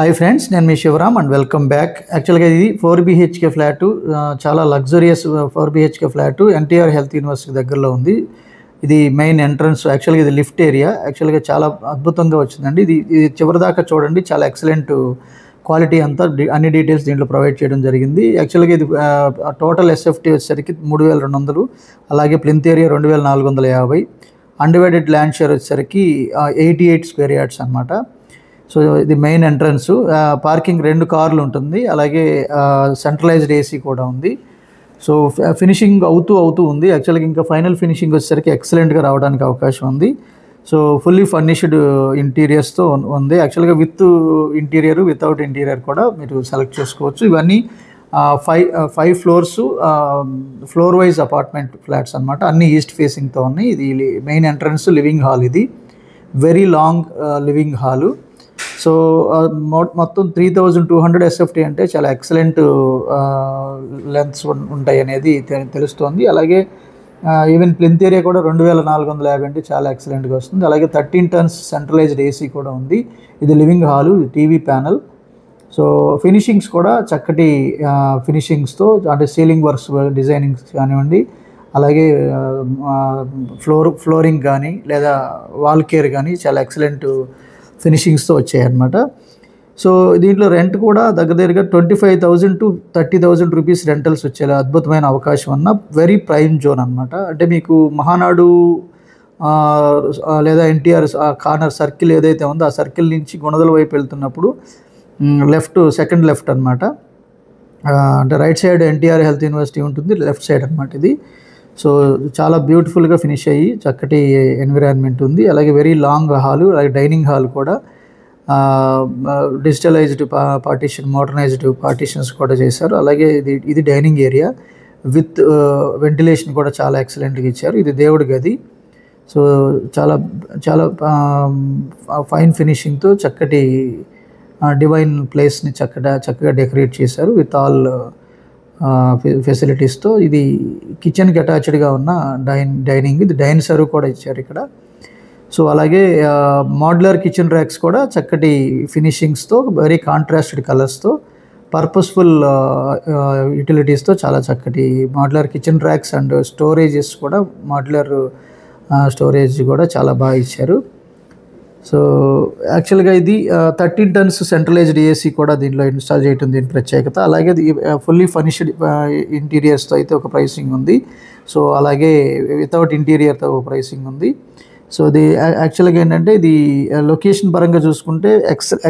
Hi friends, నేను మీ Shivaram and welcome back. యాక్చువల్గా ఇది 4 BHK ఫ్లాటు, చాలా luxurious 4 BHK flat NTR health university దగ్గరలో ఉంది. ఇది మెయిన్ ఎంట్రన్స్. యాక్చువల్గా ఇది లిఫ్ట్ ఏరియా. యాక్చువల్గా చాలా అద్భుతంగా వచ్చిందండి. ఇది చివరిదాకా చూడండి, చాలా ఎక్సలెంట్ క్వాలిటీ అంతా అన్ని డీటెయిల్స్ దీంట్లో ప్రొవైడ్ చేయడం జరిగింది. యాక్చువల్గా ఇది టోటల్ SFT వచ్చేసరికి 3200, అలాగే plinth area 2450, undivided land share వచ్చేసరికి 88 స్క్వేర్ యార్డ్స్ అనమాట. సో ఇది మెయిన్ ఎంట్రన్స్. పార్కింగ్ 2 కార్లు ఉంటుంది, అలాగే సెంట్రలైజ్డ్ AC కూడా ఉంది. సో ఫినిషింగ్ అవుతూ ఉంది. యాక్చువల్గా ఇంకా ఫైనల్ ఫినిషింగ్ వచ్చేసరికి ఎక్సలెంట్గా రావడానికి అవకాశం ఉంది. సో ఫుల్లీ ఫర్నిష్డ్ ఇంటీరియర్స్తో ఉంది. యాక్చువల్గా విత్ ఇంటీరియర్, వితౌట్ ఇంటీరియర్ కూడా మీరు సెలెక్ట్ చేసుకోవచ్చు. ఇవన్నీ 5 floors, floor wise apartment flats అనమాట. అన్ని ఈస్ట్ ఫేసింగ్తో ఉన్నాయి. ఇది మెయిన్ ఎంట్రన్స్, లివింగ్ హాల్. ఇది very long living hall. So మొత్తం 3200 SFT అంటే చాలా ఎక్సలెంట్ లెంత్స్ ఉంటాయి అనేది తెలుస్తోంది. అలాగే ఈవెన్ ప్లింత్ ఏరియా కూడా 2450 అంటే చాలా ఎక్సలెంట్గా వస్తుంది. అలాగే 13 టన్స్ సెంట్రలైజ్డ్ AC కూడా ఉంది. ఇది living hall, TV panel. So finishings కూడా చక్కటి ఫినిషింగ్స్తో, అంటే సీలింగ్ వర్క్స్ డిజైనింగ్స్ కానివ్వండి, అలాగే ఫ్లోరింగ్ కానీ లేదా వాల్ కేర్ కానీ చాలా ఎక్సలెంట్ ఫినిషింగ్స్తో వచ్చాయన్నమాట. సో దీంట్లో రెంట్ కూడా దగ్గరగా 25,000 to 30,000 రూపీస్ రెంటల్స్ వచ్చేలా అద్భుతమైన అవకాశం ఉన్న వెరీ ప్రైమ్ జోన్ అనమాట. అంటే మీకు మహానాడు లేదా ఎన్టీఆర్ కార్నర్ సర్కిల్ ఏదైతే ఉందో ఆ సర్కిల్ నుంచి గుణదల వైపు వెళ్తున్నప్పుడు సెకండ్ లెఫ్ట్ అనమాట. అంటే right side NTR health university ఉంటుంది, లెఫ్ట్ సైడ్ అనమాట ఇది. సో చాలా బ్యూటిఫుల్గా ఫినిష్ అయ్యి చక్కటి ఎన్విరాన్మెంట్ ఉంది. అలాగే వెరీ లాంగ్ హాలు, అలాగే డైనింగ్ హాల్ కూడా డిజిటలైజ్డ్ పార్టీషన్, మోడర్నైజ్డ్ పార్టీషన్స్ కూడా చేశారు. అలాగే ఇది డైనింగ్ ఏరియా విత్ వెంటిలేషన్ కూడా చాలా ఎక్సలెంట్గా ఇచ్చారు. ఇది దేవుడి గది. సో చాలా చాలా ఫైన్ ఫినిషింగ్తో చక్కటి డివైన్ ప్లేస్ని చక్కగా డెకరేట్ చేశారు విత్ ఆల్ ఫెసిలిటీస్తో. ఇది కిచెన్కి అటాచ్డ్గా ఉన్న డైనింగ్. ఇది డైన్ సర్వ్ కూడా ఇచ్చారు ఇక్కడ. సో అలాగే మోడ్యులర్ కిచెన్ ర్యాక్స్ కూడా చక్కటి ఫినిషింగ్స్తో, వెరీ కాంట్రాస్టెడ్ కలర్స్తో, పర్పస్ఫుల్ యూటిలిటీస్తో చాలా చక్కటి modular kitchen racks and storages కూడా, మోడ్యులర్ స్టోరేజ్ కూడా చాలా బాగా ఇచ్చారు. సో యాక్చువల్గా ఇది 13 టన్స్ సెంట్రలైజ్డ్ AC కూడా దీనిలో ఇన్స్టాల్ చేయడం దీని ప్రత్యేకత. అలాగే ఫుల్లీ ఫర్నిష్డ్ ఇంటీరియర్స్తో అయితే ఒక ప్రైసింగ్ ఉంది. సో అలాగే వితౌట్ ఇంటీరియర్తో ఒక ప్రైసింగ్ ఉంది. సో ఇది యాక్చువల్గా ఏంటంటే ఇది లొకేషన్ పరంగా చూసుకుంటే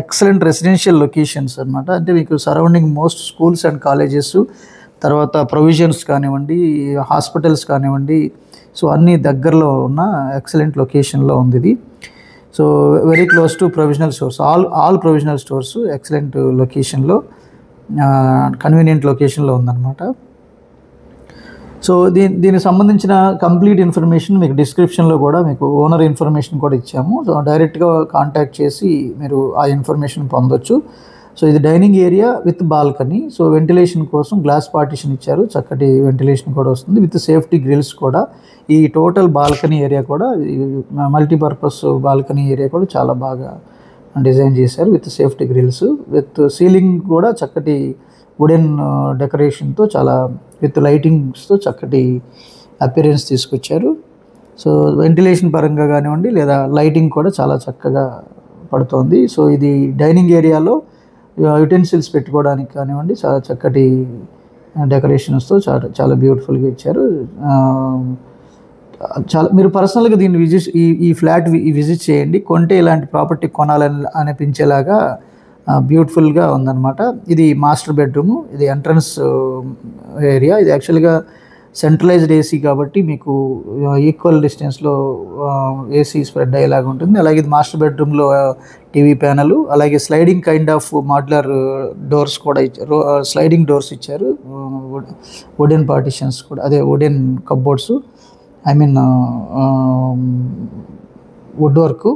ఎక్సలెంట్ రెసిడెన్షియల్ లొకేషన్స్ అనమాట. అంటే మీకు surrounding most schools and colleges, తర్వాత ప్రొవిజన్స్ కానివ్వండి, హాస్పిటల్స్ కానివ్వండి, సో అన్నీ దగ్గరలో ఉన్న ఎక్సలెంట్ లొకేషన్లో ఉంది ఇది. So very close to provisional stores, all provisional stores excellent లొకేషన్లో, కన్వీనియంట్ లొకేషన్లో ఉందన్నమాట. సో దీనికి సంబంధించిన కంప్లీట్ ఇన్ఫర్మేషన్ మీకు డిస్క్రిప్షన్లో కూడా మీకు ఓనర్ ఇన్ఫర్మేషన్ కూడా ఇచ్చాము. సో డైరెక్ట్గా కాంటాక్ట్ చేసి మీరు ఆ ఇన్ఫర్మేషన్ పొందొచ్చు. సో ఇది dining area with balcony. So ventilation కోసం గ్లాస్ పార్టిషన్ ఇచ్చారు, చక్కటి వెంటిలేషన్ కూడా వస్తుంది విత్ సేఫ్టీ గ్రిల్స్ కూడా. ఈ టోటల్ బాల్కనీ ఏరియా కూడా, మల్టీపర్పస్ బాల్కనీ ఏరియా కూడా చాలా బాగా డిజైన్ చేశారు with safety grills, with ceiling కూడా చక్కటి వుడెన్ డెకరేషన్తో, చాలా విత్ లైటింగ్స్తో చక్కటి అపిరెన్స్ తీసుకొచ్చారు. సో వెంటిలేషన్ పరంగా కానివ్వండి లేదా లైటింగ్ కూడా చాలా చక్కగా పడుతోంది. సో ఇది డైనింగ్ ఏరియాలో యుటెన్సిల్స్ పెట్టుకోవడానికి కానివ్వండి చాలా చక్కటి డెకరేషన్స్తో చాలా బ్యూటిఫుల్గా ఇచ్చారు. చాలా మీరు పర్సనల్గా దీన్ని ఈ ఫ్లాట్ విజిట్ చేయండి. కొంటే ఇలాంటి ప్రాపర్టీ కొనాలని అనిపించేలాగా బ్యూటిఫుల్గా ఉందన్నమాట. ఇది మాస్టర్ బెడ్రూము, ఇది ఎంట్రన్స్ ఏరియా. ఇది యాక్చువల్గా సెంట్రలైజ్డ్ AC కాబట్టి మీకు ఈక్వల్ డిస్టెన్స్లో AC స్ప్రెడ్ అయ్యేలాగా ఉంటుంది. అలాగే ఇది మాస్టర్ బెడ్రూమ్లో టీవీ ప్యానల్, అలాగే sliding kind of modular doors కూడా ఇచ్చారు, స్లైడింగ్ డోర్స్ ఇచ్చారు, వుడెన్ పార్టిషన్స్ కూడా, అదే wooden cupboards, wood work.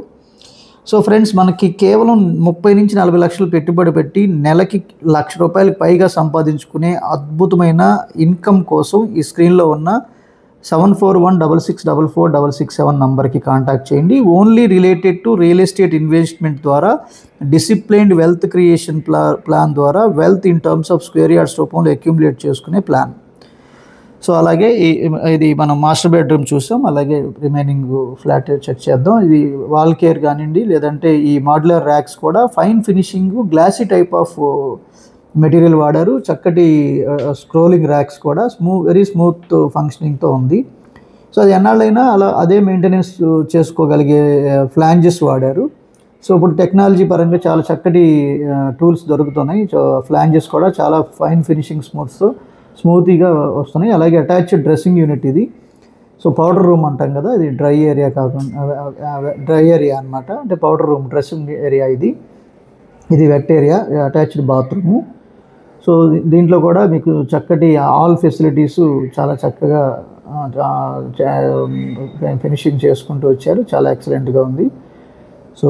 So friends, మనకి కేవలం 30 నుంచి 40 లక్షలు పెట్టుబడి పెట్టి నెలకి ₹1,00,000 పైగా సంపాదించుకునే అద్భుతమైన ఇన్కమ్ కోసం ఈ స్క్రీన్లో ఉన్న 7416644667 నంబర్కి కాంటాక్ట్ చేయండి. Only related to real estate investment ద్వారా డిసిప్లైన్డ్ వెల్త్ క్రియేషన్ ప్లాన్ ద్వారా wealth in terms of square yards రూపంలో అక్యుములేట్ చేసుకునే ప్లాన్. సో అలాగే ఇది మనం మాస్టర్ బెడ్రూమ్ చూసాం. అలాగే రిమైనింగ్ ఫ్లాట్ చెక్ చేద్దాం. ఇది వాల్ కేర్ కానివ్వండి, లేదంటే ఈ మాడ్యులర్ ర్యాక్స్ కూడా fine finishing glassy type of material వాడారు. చక్కటి స్క్రోలింగ్ ర్యాక్స్ కూడా వెరీ స్మూత్ ఫంక్షనింగ్తో ఉంది. సో అది ఎన్నాళ్ళైనా అలా అదే మెయింటెనెన్స్ చేసుకోగలిగే ఫ్లాంజెస్ వాడారు. సో ఇప్పుడు టెక్నాలజీ పరంగా చాలా చక్కటి టూల్స్ దొరుకుతున్నాయి. సో ఫ్లాంజెస్ కూడా చాలా ఫైన్ ఫినిషింగ్ స్మూతీగా వస్తున్నాయి. అలాగే అటాచ్డ్ డ్రెస్సింగ్ యూనిట్ ఇది. సో పౌడర్ రూమ్ అంటాం కదా, ఇది డ్రై ఏరియా కాకుండా డ్రై ఏరియా అనమాట. అంటే పౌడర్ రూమ్ డ్రెస్సింగ్ ఏరియా ఇది wet area, attached bathroom. So దీంట్లో కూడా మీకు చక్కటి ఆల్ ఫెసిలిటీస్ చాలా చక్కగా ఫినిషింగ్ చేసుకుంటూ వచ్చారు. చాలా ఎక్సలెంట్గా ఉంది. So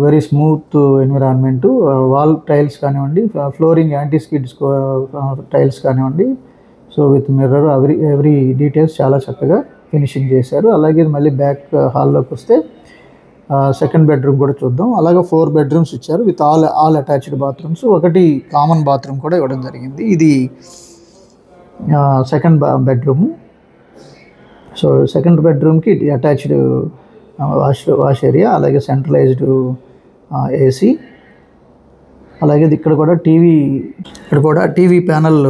very smooth environment. Wall tiles కానివ్వండి, ఫ్లోరింగ్ యాంటీ స్కిడ్ టైల్స్ కానివ్వండి, so with mirror every details చాలా చక్కగా ఫినిషింగ్ చేశారు. అలాగే మళ్ళీ బ్యాక్ హాల్లోకి వస్తే సెకండ్ బెడ్రూమ్ కూడా చూద్దాం. అలాగే 4 బెడ్రూమ్స్ ఇచ్చారు విత్ ఆల్ అటాచ్డ్ బాత్రూమ్స్. ఒకటి కామన్ బాత్రూమ్ కూడా ఇవ్వడం జరిగింది. ఇది సెకండ్ బెడ్రూము. సో సెకండ్ బెడ్రూమ్కి అటాచ్డ్ వాష్ ఏరియా, అలాగే సెంట్రలైజ్డ్ ఏసీ. అలాగే ఇక్కడ కూడా టీవీ ప్యానల్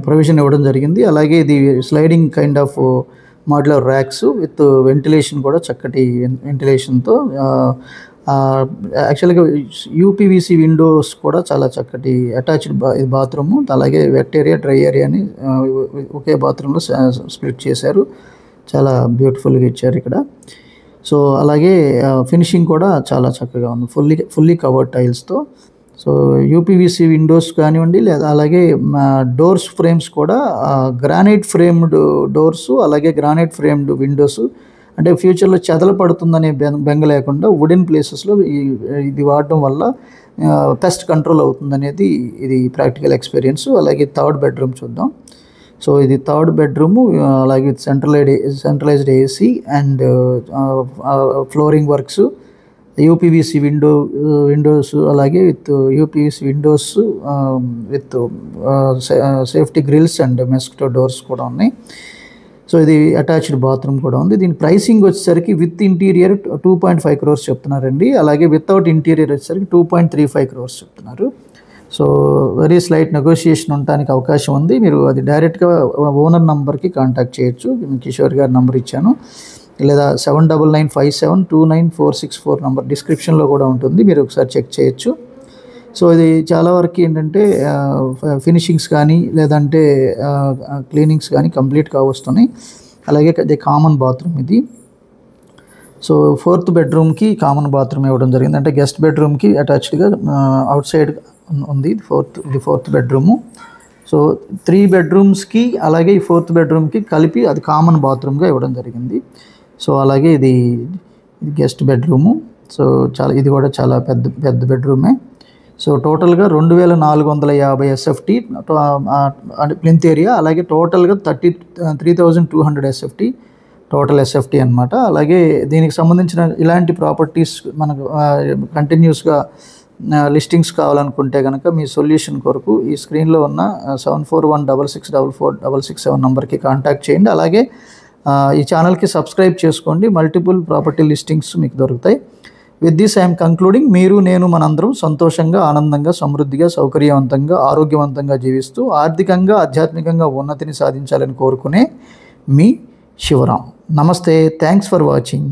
ప్రొవిజన్ ఇవ్వడం జరిగింది. అలాగే ఇది sliding kind of modular racks with ventilation కూడా చక్కటి వెంటిలేషన్తో. యాక్చువల్గా యూపీవీసీ విండోస్ కూడా చాలా చక్కటి అటాచ్డ్ బాత్రూము. అలాగే వెట్ ఏరియా, డ్రై ఏరియాని ఒకే బాత్రూంలో స్ప్లిట్ చేశారు. చాలా బ్యూటిఫుల్గా ఇచ్చారు ఇక్కడ. సో అలాగే ఫినిషింగ్ కూడా చాలా చక్కగా ఉంది, ఫుల్లీ కవర్డ్ టైల్స్తో. సో యూపీవీసీ విండోస్ కానివ్వండి, లేదా అలాగే డోర్స్ ఫ్రేమ్స్ కూడా గ్రానైట్ ఫ్రేమ్డ్ డోర్సు, అలాగే గ్రానైట్ ఫ్రేమ్డ్ విండోస్. అంటే ఫ్యూచర్లో చెదల పడుతుందనే బెంగ లేకుండా వుడెన్ ప్లేసెస్లో ఇది వాడడం వల్ల పెస్ట్ కంట్రోల్ అవుతుందనేది ఇది ప్రాక్టికల్ ఎక్స్పీరియన్స్. అలాగే థర్డ్ బెడ్రూమ్ చూద్దాం. సో ఇది థర్డ్ బెడ్రూము. అలాగే with centralised AC and flooring works, UPVC windows, అలాగే with UPVC windows with safety grills and mosquito doors కూడా ఉన్నాయి. సో ఇది అటాచ్డ్ బాత్రూమ్ కూడా ఉంది. దీని ప్రైసింగ్ వచ్చేసరికి విత్ ఇంటీరియర్ 2.5 crores చెప్తున్నారండి. అలాగే వితౌట్ ఇంటీరియర్ వచ్చేసరికి 2.35 crores చెప్తున్నారు. సో వెరీ స్లైట్ నెగోషియేషన్ ఉండడానికి అవకాశం ఉంది. మీరు అది డైరెక్ట్గా ఓనర్ నంబర్కి కాంటాక్ట్ చేయొచ్చు. కిషోర్ గారి నంబర్ ఇచ్చాను, లేదా 7995729464 నంబర్ డిస్క్రిప్షన్లో కూడా ఉంటుంది, మీరు ఒకసారి చెక్ చేయొచ్చు. సో ఇది చాలా వరకు ఏంటంటే ఫినిషింగ్స్ కానీ లేదంటే క్లీనింగ్స్ కానీ కంప్లీట్గా వస్తున్నాయి. అలాగే అది కామన్ బాత్రూమ్ ఇది. సో 4th బెడ్రూమ్కి కామన్ బాత్రూమ్ ఇవ్వడం జరిగింది. అంటే గెస్ట్ బెడ్రూమ్కి అటాచ్డ్గా అవుట్ సైడ్ ఉంది. ఇది 4th బెడ్రూము. సో 3 బెడ్రూమ్స్కి అలాగే ఈ 4th బెడ్రూమ్కి కలిపి అది కామన్ బాత్రూమ్గా ఇవ్వడం జరిగింది. సో అలాగే ఇది గెస్ట్ బెడ్రూము. సో ఇది కూడా చాలా పెద్ద బెడ్రూమే. సో టోటల్గా 2450 SFT అంటే ప్లింత్ ఏరియా. అలాగే టోటల్గా 3200 SFT టోటల్ SFT అనమాట. అలాగే దీనికి సంబంధించిన ఇలాంటి ప్రాపర్టీస్ మనకు కంటిన్యూస్గా లిస్టింగ్స్ కావాలనుకుంటే కనుక మీ సొల్యూషన్ కొరకు ఈ స్క్రీన్లో ఉన్న 7416644667 నంబర్కి కాంటాక్ట్ చేయండి. అలాగే ఈ ఛానల్కి సబ్స్క్రైబ్ చేసుకోండి. మల్టిపుల్ ప్రాపర్టీ లిస్టింగ్స్ మీకు దొరుకుతాయి. With this I'm concluding. నేను మనందరం సంతోషంగా, ఆనందంగా, సమృద్ధిగా, సౌకర్యవంతంగా, ఆరోగ్యవంతంగా జీవిస్తూ ఆర్థికంగా, ఆధ్యాత్మికంగా ఉన్నతిని సాధించాలని కోరుకునే మీ శివరాం. నమస్తే. Thanks for watching.